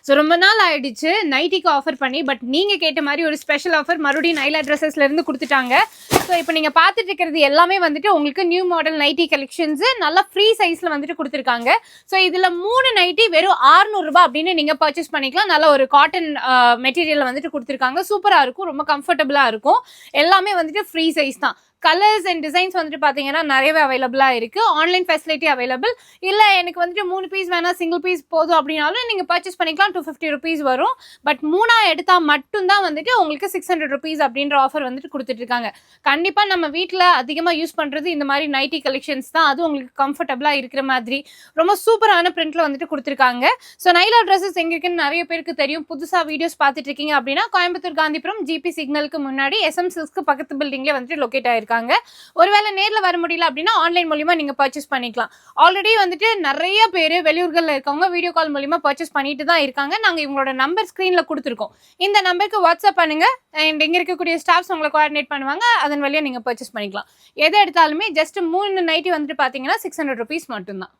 So ரொம்ப நாள் ஆயிடுச்சு நைட்டிக்கு ஆஃபர் பண்ணி. பட் நீங்கள் கேட்ட மாதிரி ஒரு ஸ்பெஷல் ஆஃபர் மறுபடியும் நைலா ட்ரெஸ்ஸஸ்லேருந்து கொடுத்துட்டாங்க. ஸோ இப்போ நீங்கள் பார்த்துட்டு இருக்கிறது எல்லாமே வந்துட்டு உங்களுக்கு நியூ மாடல் நைட்டி கலெக்ஷன்ஸு நல்லா ஃப்ரீ சைஸில் வந்துட்டு கொடுத்துருக்காங்க. ஸோ இதில் 3 நைட்டி வெறும் 600 ரூபாய் அப்படின்னு நீங்கள் பர்ச்சேஸ் பண்ணிக்கலாம். நல்ல ஒரு காட்டன் மெட்டீரியல் வந்துட்டு கொடுத்துருக்காங்க. சூப்பராக இருக்கும், ரொம்ப கம்ஃபர்டபுளாக இருக்கும். எல்லாமே வந்துட்டு ஃப்ரீ சைஸ் தான். கலர்ஸ் அண்ட் டிசைன்ஸ் வந்துட்டு பார்த்தீங்கன்னா நிறையவே அவைலபிளாக இருக்குது. Online facility available. இல்லை எனக்கு வந்துட்டு 3 பீஸ் வேணால் சிங்கிள் பீஸ் போதும் அப்படின்னாலும் நீங்கள் பர்ச்சேஸ் பண்ணிக்கலாம். 250 rupees வரும். பட் 3 எடுத்தால் மட்டும்தான் வந்துட்டு உங்களுக்கு 600 rupees அப்படின்ற ஆஃபர் வந்துட்டு கொடுத்துட்ருக்காங்க. கண்டிப்பாக நம்ம வீட்டில் அதிகமாக யூஸ் பண்ணுறது இந்த மாதிரி நைட்டி கலெக்ஷன்ஸ் தான். அதுவும் உங்களுக்கு கம்ஃபர்டபுளாக இருக்கிற மாதிரி ரொம்ப சூப்பரான பிரிண்ட்டில் வந்துட்டு கொடுத்துருக்காங்க. ஸோ நைலா ட்ரெஸ்ஸஸ் எங்கே இருக்குன்னு நிறைய பேருக்கு தெரியும். புதுசாக வீடியோஸ் பார்த்துட்டு இருக்கீங்க அப்படின்னா கோயம்புத்தூர் காந்திபுரம் ஜிபி சிக்னலுக்கு முன்னாடி SM சில்க்ஸ்க்கு பக்கத்து பில்டிங்லேயே வந்துட்டு லொக்கேட் ஆயிருக்கு. ஒருவேளை நேர்ல வர முடியல அப்படின்னா ஆன்லைன் மூலமா நீங்க பர்ச்சேஸ் பண்ணிக்கலாம். ஆல்ரெடி வந்துட்டு நிறைய பேர் வெளியூர்கள்ல இருக்கவங்க வீடியோ கால் மூலமா பர்ச்சேஸ் பண்ணிட்டு தான் இருக்காங்க. நாங்க இவங்களோட நம்பர் ஸ்கிரீன்ல கொடுத்துருக்கோம். இந்த நம்பருக்கு வாட்ஸ்அப் பண்ணுங்க அண்ட் இங்க இருக்கக்கூடிய ஸ்டாஃப்ஸ் உங்களை கோஆர்டினேட் பண்ணுவாங்க. அதன் வழியா நீங்க பர்ச்சேஸ் பண்ணிக்கலாம். எதை எடுத்தாலுமே ஜஸ்ட் 3 நைட்டி வந்துட்டு பாத்தீங்கன்னா 600 rupees மட்டும்தான்.